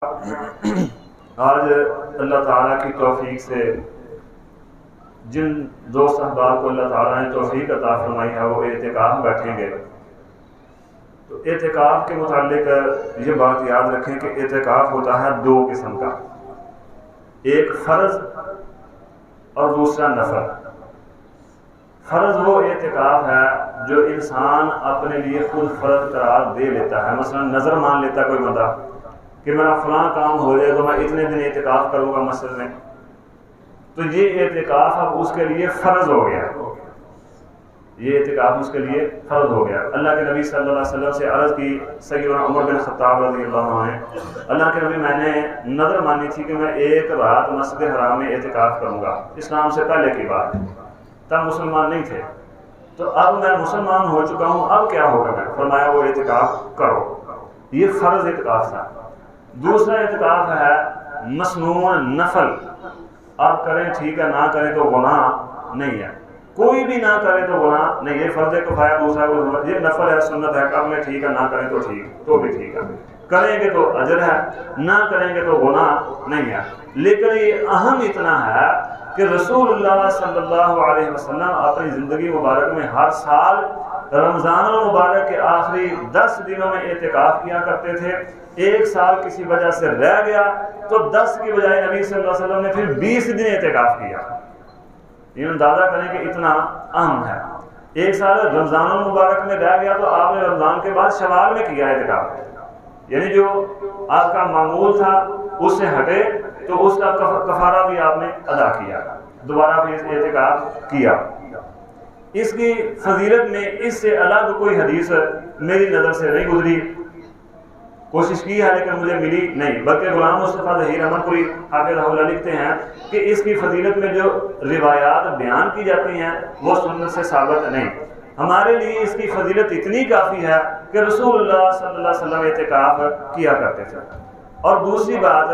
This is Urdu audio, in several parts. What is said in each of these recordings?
آج اللہ تعالیٰ کی توفیق سے جن دوست احباب کو اللہ تعالیٰ نے توفیق عطا فرمائی ہے وہ اعتکاف میں بیٹھیں گے، تو اعتکاف کے متعلق یہ بات یاد رکھیں کہ اعتکاف ہوتا ہے دو قسم کا، ایک فرض اور دوسرا نفل۔ فرض وہ اعتکاف ہے جو انسان اپنے لیے خود فرض قرار دے لیتا ہے، مثلا نظر مان لیتا ہے کوئی بندہ کہ میرا فلاں کام ہو جائے تو میں اتنے دن اعتکاف کروں گا مسجد میں، تو یہ اعتکاف اب اس کے لیے فرض ہو گیا، یہ اعتکاف اس کے لیے فرض ہو گیا۔ اللہ کے نبی صلی اللہ علیہ وسلم سے عرض کی سیدنا عمر بن خطاب رضی اللہ عنہ نے، اللہ کے نبی میں نے نظر مانی تھی کہ میں ایک رات مسجد حرام میں اعتکاف کروں گا، اسلام سے پہلے کی بات، تب مسلمان نہیں تھے، تو اب میں مسلمان ہو چکا ہوں، اب کیا ہوگا؟ میں فرمایا وہ اعتکاف کرو، یہ فرض اعتکاف تھا۔ دوسرا اعتکاف ہے مسنون نفل، آپ کریں ٹھیک ہے، نہ کریں تو گناہ نہیں ہے، کوئی بھی نہ کرے تو گناہ نہیں، یہ فرض کفایہ دوسرا کو، یہ نفل ہے، سنت ہے، کر لیں ٹھیک ہے، نہ کریں تو ٹھیک تو بھی ٹھیک ہے، کریں گے تو اجر ہے، نہ کریں گے تو گناہ نہیں ہے۔ لیکن یہ اہم اتنا ہے کہ رسول اللہ صلی اللہ علیہ وسلم اپنی زندگی مبارک میں ہر سال رمضان المبارک کے آخری 10 دنوں میں اعتکاف کیا کرتے تھے۔ ایک سال کسی وجہ سے رہ گیا تو 10 کی بجائے نبی صلی اللہ علیہ وسلم نے پھر 20 دن اعتکاف کیا۔ یہ اندازہ کریں کہ اتنا اہم ہے۔ ایک سال رمضان المبارک میں رہ گیا تو آپ نے رمضان کے بعد شوال میں کیا اعتکاف، یعنی جو آپ کا معمول تھا اس سے ہٹے تو اس کا کفارہ بھی آپ نے ادا کیا، دوبارہ پھر اعتکاف کیا۔ اس کی فضیلت میں اس سے الگ کوئی حدیث میری نظر سے نہیں گزری، کوشش کی ہے لیکن مجھے ملی نہیں، بلکہ غلام مصطفیٰ ظہیر احمد پوری حافظ اللہ لکھتے ہیں کہ اس کی فضیلت میں جو روایات بیان کی جاتی ہیں وہ سنت سے ثابت نہیں۔ ہمارے لیے اس کی فضیلت اتنی کافی ہے کہ رسول اللہ صلی اللہ علیہ وسلم اعتکاف کیا کرتے تھے۔ اور دوسری بات،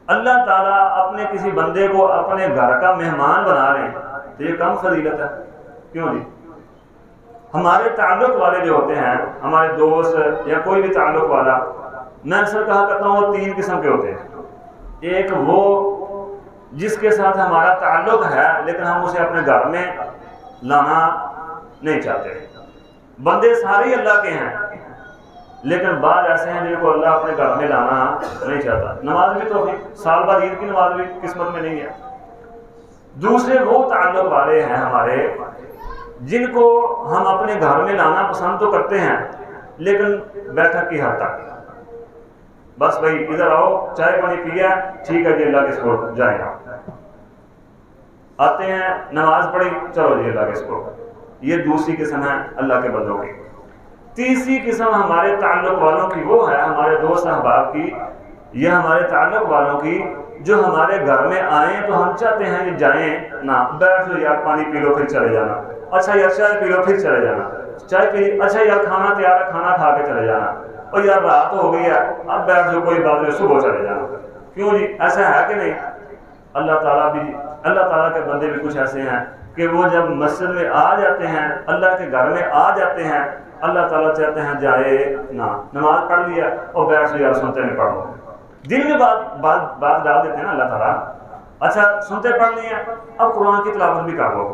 اللہ تعالیٰ اپنے کسی بندے کو اپنے گھر کا مہمان بنا رہے ہیں تو یہ کم فضیلت ہے؟ کیوں جی؟ ہمارے تعلق والے جو ہوتے ہیں، ہمارے دوست یا کوئی بھی تعلق والا، میں اکثر کہا کرتا ہوں وہ 3 قسم کے ہوتے ہیں۔ ایک وہ جس کے ساتھ ہمارا تعلق ہے لیکن ہم اسے اپنے گھر میں لانا نہیں چاہتے، بندے سارے ہی اللہ کے ہیں لیکن بعض ایسے ہیں جن کو اللہ اپنے گھر میں لانا نہیں چاہتا۔ نماز بھی تو سال بعد عید کی نماز بھی قسمت میں نہیں ہے۔ دوسرے وہ تعلق والے ہیں ہمارے جن کو ہم اپنے گھر میں لانا پسند تو کرتے ہیں لیکن بیٹھک کی حد تک، بس بھائی ادھر آؤ، چائے پانی پیا، ٹھیک ہے جی اللہ کے سپورٹ جائیں، آتے ہیں نماز پڑھی، چلو جی اللہ کے سپورٹ۔ یہ دوسری قسم ہے اللہ کے بندوں کی۔ تیسری قسم ہمارے تعلق والوں کی وہ ہے، ہمارے دوست احباب کی یا ہمارے تعلق والوں کی، جو ہمارے گھر میں آئیں تو ہم چاہتے ہیں کہ جائیں نہ، بیٹھ جاؤ یار، پانی پی لو پھر چلے جانا، اچھا یار چائے پی لو پھر چلے جانا، چائے پی، اچھا یار کھانا تیار ہے کھانا کھا کے چلے جانا، اور یار رات ہو گئی ہے اب بیٹھ جاؤ کوئی بات نہیں صبح چلے جانا۔ کیوں جی؟ ایسا ہے کہ نہیں؟ اللہ تعالیٰ کے بندے بھی کچھ ایسے ہیں کہ وہ جب مسجد میں آ جاتے ہیں، اللہ کے گھر میں آ جاتے ہیں، اللہ تعالیٰ چاہتے ہیں جائے نہ، نماز پڑھ لیا اور بیٹھ جاؤ یار سنتے میں پڑھ لو، دل میں بات ڈال دیتے ہیں نا اللہ تعالیٰ، اچھا سنتے پڑھ لی ہیں، اب قرآن کی تلاوت بھی کر لو،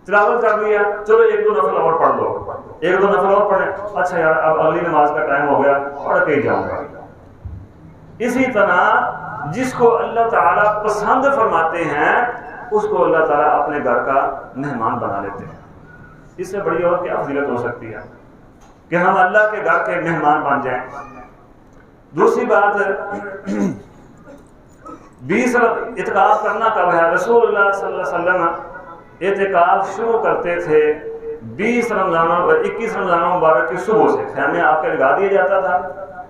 تلاوت کر لیا، چلو 1-2 نفل اور پڑھ لو، 1-2 نفل اور پڑھیں، اچھا یار اب اگلی نماز کا ٹائم ہو گیا، پڑھ کے ہی جاؤں گا۔ اسی طرح جس کو اللہ تعالیٰ پسند فرماتے ہیں اس کو اللہ تعالیٰ اپنے گھر کا مہمان بنا لیتے ہیں۔ اس سے بڑی اور کیا فضیلت ہو سکتی ہے کہ ہم اللہ کے گھر کے مہمان بن جائیں۔ دوسری بات، 20 اعتکاف کرنا کب ہے؟ رسول اللہ صلی اللہ علیہ وسلم اعتکاف شروع کرتے تھے 21 رمضان مبارک کی صبح سے، خیمے آپ کے لگا دیا جاتا تھا،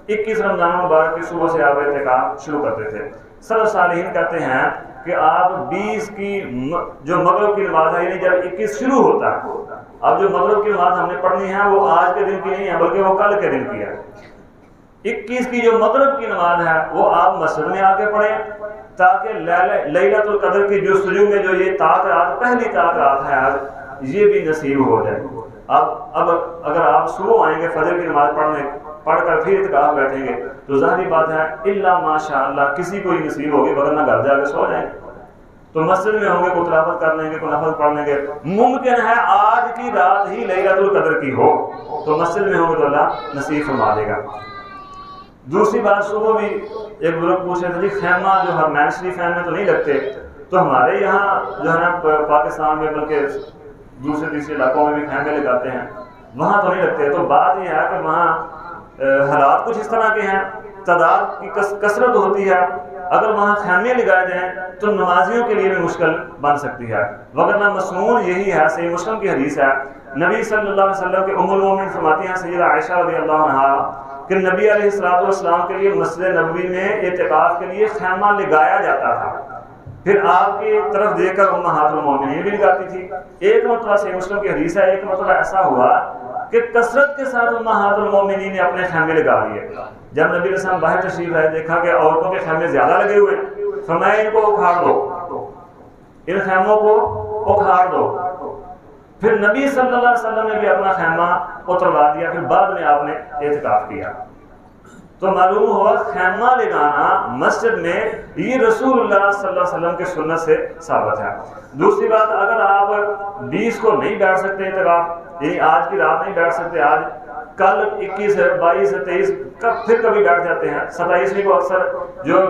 21 رمضان مبارک کی صبح سے آپ اعتکاف شروع کرتے تھے۔ سلف صالحین کہتے ہیں کہ آپ 20 کی جو مغرب کی نماز ہے، یعنی جب 21 شروع ہوتا ہے، اب جو مغرب کی نماز ہم نے پڑھنی ہے وہ آج کے دن کی نہیں ہے بلکہ وہ کل کے دن کی ہے، 21 کی جو مغرب کی نماز ہے وہ آپ مسجد میں آ کے پڑھیں تاکہ لیلۃ القدر کی جستجو میں جو یہ طاق رات، پہلی طاق رات ہے آج، یہ بھی نصیب ہو جائے۔ اب اگر آپ صبح آئیں گے فجر کی نماز پڑھ کر پھر اعتکاف بیٹھیں گے تو ظاہری بات ہے الا ماشاء اللہ کسی کو ہی نصیب ہوگی، ورنہ گھر جا کے سو جائیں گے۔ تو مسجد میں ہوں گے، کوئی تلاوت کر لیں گے، کوئی نفل پڑھ لیں گے۔ ممکن ہے آج کی رات ہی لیلۃ القدر کی ہو تو مسجد میں ہوں گے تو اللہ نصیب فرما دے گا۔ دوسری بات، صبح بھی ایک بزرگ پوچھ رہے تھے جی خیمہ جو حرمین شریف میں تو نہیں لگتے، تو ہمارے یہاں جو ہے نا پاکستان میں بلکہ دوسرے تیسرے علاقوں میں بھی خیمے لگاتے ہیں، وہاں تو نہیں لگتے۔ تو بات یہ ہے کہ وہاں حالات کچھ اس طرح کے ہیں، تعداد کی کثرت ہوتی ہے، اگر وہاں خیمے لگائے جائیں تو نمازیوں کے لیے بھی مشکل بن سکتی ہے، وگرنہ مسنون یہی ہے۔ صحیح مسلم کی حدیث ہے، نبی صلی اللہ علیہ وسلم کے ام المومنین فرماتی ہیں سیدہ عائشہ رضی اللہ عنہا کہ نبی علیہ السلام کے لیے مسجد نبوی میں اعتکاف کے لیے خیمہ لگایا جاتا تھا، پھر آپ کی طرف دیکھ کر امہات المومنین بھی لگاتی تھی۔ ایک مرتبہ صحیح مسلم کی حدیث ہے، ایک مرتبہ ایسا ہوا کہ کثرت کے ساتھ امہات المومنین نے اپنے خیمے لگا لیے۔ جب نبی علیہ السلام باہر تشریف لائے، دیکھا کہ عورتوں کے خیمے زیادہ لگے ہوئے، فرمایا ان کو اکھاڑ دو، ان خیموں کو اکھاڑ دو۔ پھر نبی صلی اللہ علیہ وسلم نے بھی اپنا خیمہ اتروا دیا، پھر بعد میں آپ نے اعتکاف کیا۔ تو معلوم ہوا خیمہ لگانا مسجد میں یہ رسول اللہ صلی اللہ علیہ وسلم کے سنت سے ثابت ہے۔ دوسری بات، اگر آپ 20 کو نہیں بیٹھ سکتے اعتکاف، یعنی آج کی رات نہیں بیٹھ سکتے، آج کل 21 ہے، 22 ہے، 23 پھر کبھی بیٹھ جاتے ہیں، 27ویں کو اکثر جو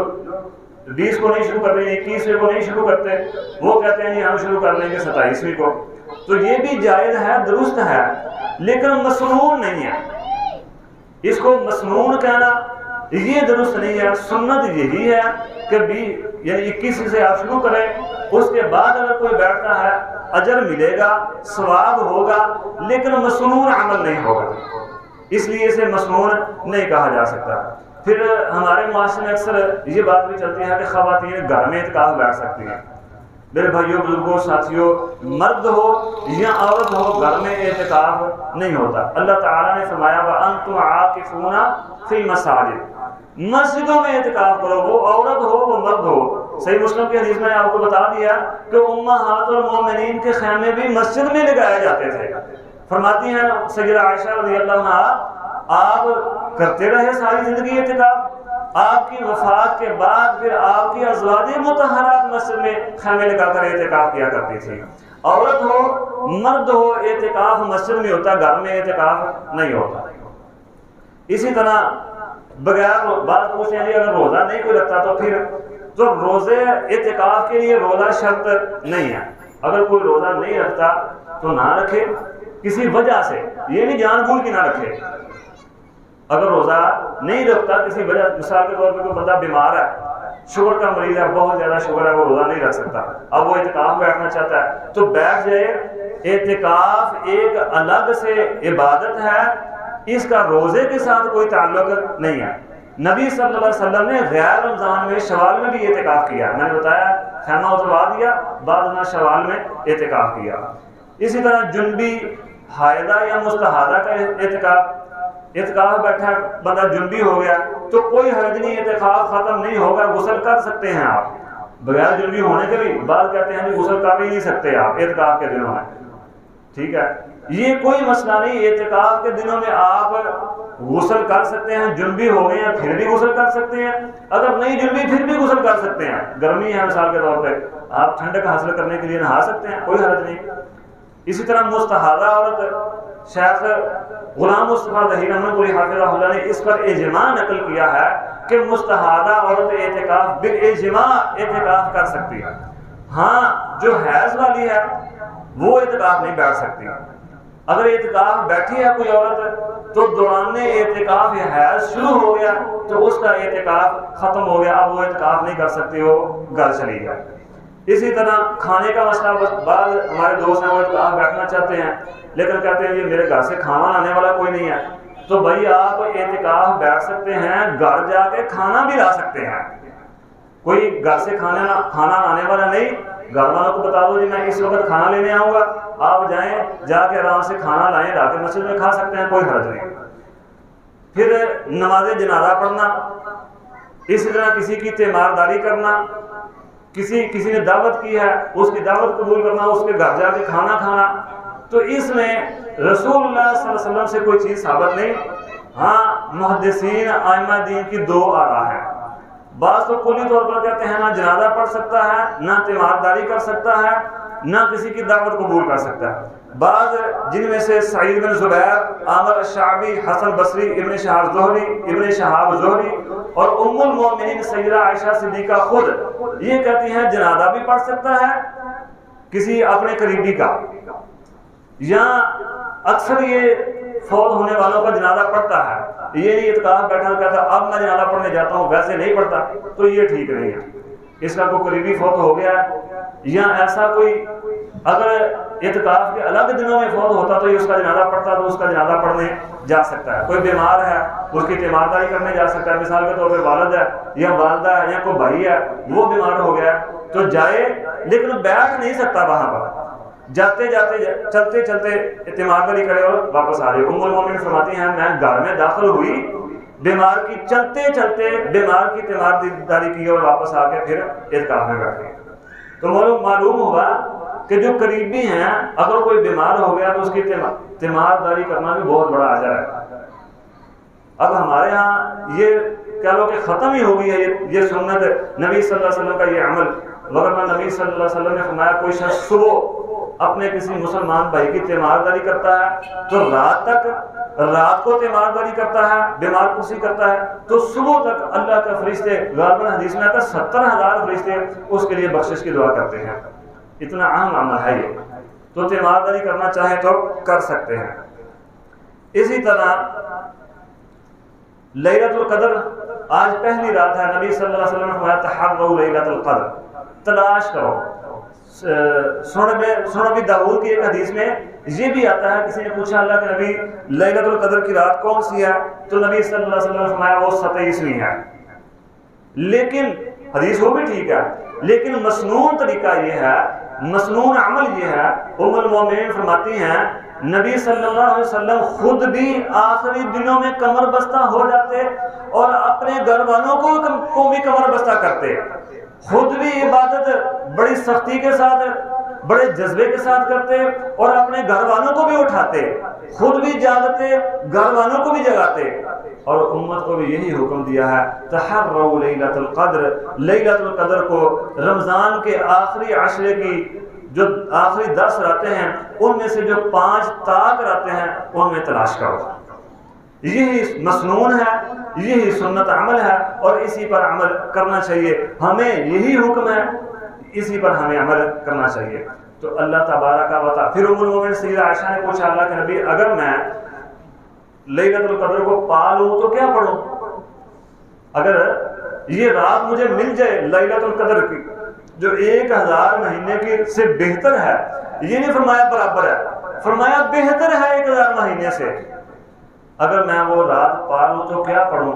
20 کو نہیں شروع کرتے، 21ویں کو نہیں شروع کرتے، وہ کہتے ہیں ہم شروع کر لیں گے 27ویں کو، تو یہ بھی جائز ہے، درست ہے، لیکن مسنون نہیں ہے۔ اس کو مسنون کہنا یہ درست نہیں ہے۔ سنت یہی ہے کہ یعنی 21 سے آپ شروع کریں، اس کے بعد اگر کوئی بیٹھتا ہے اجر ملے گا، ثواب ہوگا، لیکن مسنون عمل نہیں ہوگا، اس لیے اسے مسنون نہیں کہا جا سکتا۔ پھر ہمارے معاشرے میں اکثر یہ بات بھی چلتی ہے کہ خواتین گھر میں اعتکاف بیٹھ سکتی ہیں۔ میرے بھائیوں، بزرگوں، ساتھیوں، مرد ہو یا عورت ہو، گھر میں اعتکاف نہیں ہوتا۔ اللہ تعالیٰ نے فرمایا وَأَنْتُمْ عَاكِفُونَ فِي الْمَسَاجِدِ، مسجدوں میں اعتکاف کرو، وہ عورت ہو وہ مرد ہو۔ صحیح مسلم کی حدیث میں آپ کو بتا دیا کہ امہات المومنین کے خیمے بھی مسجد میں لگائے جاتے تھے۔ فرماتی ہیں سیدہ عائشہ رضی اللہ عنہا آپ کرتے رہے ساری زندگی اعتکاف، آپ کی وفات کے بعد پھر آپ کی ازواج مطہرات مسجد میں خیمے لگا کر اعتکاف کیا کرتی تھی۔ عورت ہو مرد ہو، اعتکاف مسجد میں ہوتا، گھر میں اعتکاف نہیں ہوتا۔ اسی طرح بغیر بات پوچھیں جی اگر روزہ نہیں کوئی رکھتا تو پھر تو روزے اعتکاف کے لیے روزہ شرط نہیں ہے۔ اگر کوئی روزہ نہیں رکھتا تو نہ رکھے کسی وجہ سے، یہ نہیں جان بوجھ کے نہ رکھے۔ اگر روزہ نہیں رکھتا کسی وجہ، مثال کے طور پہ کوئی بندہ بیمار ہے، شوگر کا مریض ہے، بہت زیادہ شوگر ہے، وہ روزہ نہیں رکھ سکتا، اب وہ اعتکاف بیٹھنا چاہتا ہے تو بیٹھ جائے۔ اعتکاف ایک الگ سے عبادت ہے، اس کا روزے کے ساتھ کوئی تعلق نہیں ہے۔ نبی صلی اللہ علیہ وسلم نے غیر رمضان میں شوال میں بھی اعتکاف کیا، میں نے بتایا خیمہ اتروا دیا، بعد میں شوال میں اعتکاف کیا۔ اسی طرح جنبی، حائضہ یا مستحاضہ کا اعتکاف بیٹھا بندہ جنبی ہو گیا تو کوئی حرج نہیں، اعتکاف ختم نہیں ہوگا، غسل کر سکتے ہیں آپ بغیر جنبی ہونے کے بھی۔ بعض کہتے ہیں کہ غسل کر ہی نہیں سکتے آپ اعتکاف کے دنوں میں، ٹھیک ہے، یہ کوئی مسئلہ نہیں۔ اعتکاف کے دنوں میں آپ غسل کر سکتے ہیں، جنبی ہو گئے ہیں پھر بھی غسل کر سکتے ہیں، اگر نہیں جنبی پھر بھی غسل کر سکتے ہیں۔ گرمی ہے مثال کے طور پہ، آپ ٹھنڈک حاصل کرنے کے لیے نہا سکتے ہیں، کوئی حرج نہیں۔ اسی طرح مستحاضہ عورت، شیخ غلام مصطفیٰ ظہیر احمد پوری حافظہ اللہ نے اس پر اجماع نقل کیا ہے کہ مستحاضہ عورت اعتکاف بالاجماع اعتکاف کر سکتی ہے۔ ہاں جو حیض والی ہے وہ اعتکاف نہیں بیٹھ سکتی۔ اگر اعتکاف بیٹھی ہے کوئی عورت تو دوران اعتکاف حیض شروع ہو گیا تو اس کا اعتکاف ختم ہو گیا، اب وہ اعتکاف نہیں کر سکتی، وہ گھر چلی جائے۔ اسی طرح کھانے کا مسئلہ، بعض ہمارے دوست ہیں وہ اعتکاف بیٹھنا چاہتے ہیں لیکن کہتے ہیں یہ میرے گھر سے کھانا لانے والا کوئی نہیں ہے، تو بھائی آپ اعتکاف بیٹھ سکتے ہیں، گھر جا کے کھانا بھی لا سکتے ہیں۔ کوئی گھر سے کھانا لانے والا نہیں، گھر والوں کو بتا دو جی میں اس وقت کھانا لینے آؤں گا، آپ جائیں جا کے آرام سے کھانا لائیں، لا کے مسجد میں کھا سکتے ہیں، کوئی حرج نہیں۔ پھر نماز جنازہ پڑھنا، اسی طرح کسی کی تیمارداری کرنا، کسی نے دعوت کی ہے، اس کی دعوت قبول کرنا، اس کے گھر جا کے کھانا کھانا، تو اس میں رسول اللہ صلی اللہ علیہ وسلم سے کوئی چیز ثابت نہیں۔ ہاں محدثین ائمہ دین کی دو آراء ہیں، بعض تو کلی طور پر کہتے ہیں نہ جنازہ پڑھ سکتا ہے، نہ تیمارداری کر سکتا ہے، نہ کسی کی دعوت قبول کر سکتا ہے۔ بعض جن میں سے سعید بن زبیر، عامر الشعبی، حسن بصری، ابن شہاب زہری اور ام المؤمنین سیدہ عائشہ صدیقہ خود یہ کہتی ہیں جنازہ بھی پڑھ سکتا ہے کسی اپنے قریبی کا، یا اکثر یہ فوت ہونے والوں کا جنازہ پڑھتا ہے، یہ نہیں اعتکاف بیٹھا کہتا اب میں جنازہ پڑھنے جاتا ہوں ویسے نہیں پڑھتا، تو یہ ٹھیک نہیں ہے۔ اس کا کوئی قریبی فوت ہو گیا یا ایسا کوئی اگر اعتکاف کے الگ دنوں میں فوت ہوتا تو یہ اس کا جنازہ پڑھتا تو اس کا جنازہ پڑھنے جا سکتا ہے۔ کوئی بیمار ہے اس کی تیمارداری کرنے جا سکتا ہے، مثال کے طور پہ والد ہے یا والدہ ہے یا کوئی بھائی ہے وہ بیمار ہو گیا تو جائے، لیکن بیٹھ نہیں سکتا وہاں پر، جاتے جاتے چلتے چلتے تیمارداری کرے اور واپس آ رہے۔ ام المومنین فرماتی ہیں میں گھر میں داخل ہوئی، بیمار کی چلتے چلتے بیمار کی تیمارداری کی اور واپس آ کے پھر اعتکاف میں بیٹھ گئے۔ تو معلوم ہوا کہ جو قریبی ہیں اگر کوئی بیمار ہو گیا تو اس کی تیمارداری کرنا بھی بہت بڑا اجر ہے۔ اب ہمارے ہاں یہ کہہ لو کہ ختم ہی ہو گئی ہے یہ سنت نبی صلی اللہ علیہ وسلم کا یہ عمل، ورنہ نبی صلی اللہ علیہ وسلم نے فرمایا کوئی شخص صبح اپنے کسی مسلمان بھائی کی تیمارداری کرتا ہے تو رات کو تیمارداری کرتا ہے، بیمار پرسی کرتا ہے تو صبح تک اللہ کا فرشتے، غالباً حدیث میں آتا ہے 70,000 فرشتے اس کے لیے بخشش کی دعا کرتے ہیں۔ اتنا اہم عمل ہے یہ، تو تیمارداری کرنا چاہے تو کر سکتے ہیں۔ اسی طرح لیلۃ القدر آج پہلی رات ہے، نبی صلی اللہ علیہ وسلم نے فرمایا تحروا لیلۃ القدر، تلاش کرو۔ سنن ابی داؤد کی ایک حدیث میں یہ بھی آتا ہے، کسی نے پوچھا اللہ کے نبی لیلۃ القدر کی رات کون سی ہے تو نبی صلی اللہ علیہ وسلم نے فرمایا وہ 27ویں ہے۔ لیکن حدیث وہ بھی ٹھیک ہے، لیکن مسنون طریقہ یہ ہے، مسنون عمل یہ ہے، ام المومنین فرماتی ہیں نبی صلی اللہ علیہ وسلم خود بھی آخری دنوں میں کمر بستہ ہو جاتے اور اپنے گھر والوں کو بھی کمر بستہ کرتے، خود بھی عبادت بڑی سختی کے ساتھ بڑے جذبے کے ساتھ کرتے اور اپنے گھر والوں کو بھی اٹھاتے، خود بھی جاگتے گھر والوں کو بھی جگاتے، اور امت کو بھی یہی حکم دیا ہے تحروا لیلۃ القدر، لیلۃ القدر کو رمضان کے آخری عشرے کی جو آخری 10 راتیں ہیں ان میں سے جو 5 طاق راتیں ہیں ان میں تلاش کرو۔ یہی مسنون ہے، یہی سنت عمل ہے اور اسی پر عمل کرنا چاہیے، ہمیں یہی حکم ہے، اسی پر ہمیں عمل کرنا چاہیے۔ تو اللہ تبارک و تعالیٰ، پھر ام المومنین سیدہ عائشہ نے پوچھا اللہ کے نبی اگر میں لیلۃ القدر کو پا لوں تو کیا پڑھوں؟ اگر یہ رات مجھے مل جائے لیلۃ القدر کی جو 1000 مہینے کی سے بہتر ہے، یہ نہیں فرمایا برابر ہے، فرمایا بہتر ہے 1000 مہینے سے، اگر میں وہ رات پا لوں تو کیا پڑھوں؟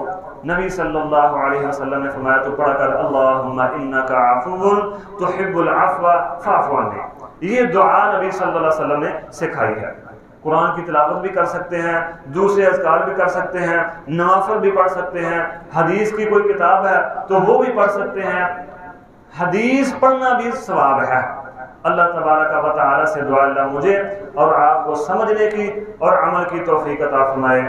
نبی صلی اللہ علیہ وسلم نے فرمایا تو پڑھ کر اللہم انک عفو تحب العفو فاعف عنی، یہ دعا نبی صلی اللہ علیہ وسلم نے سکھائی ہے۔ قرآن کی تلاوت بھی کر سکتے ہیں، دوسرے اذکار بھی کر سکتے ہیں، نوافل بھی پڑھ سکتے ہیں، حدیث کی کوئی کتاب ہے تو وہ بھی پڑھ سکتے ہیں، حدیث پڑھنا بھی ثواب ہے۔ اللہ تبارک و تعالی سے دعا اللہ مجھے اور آپ کو سمجھنے کی اور عمل کی توفیق عطا فرمائے۔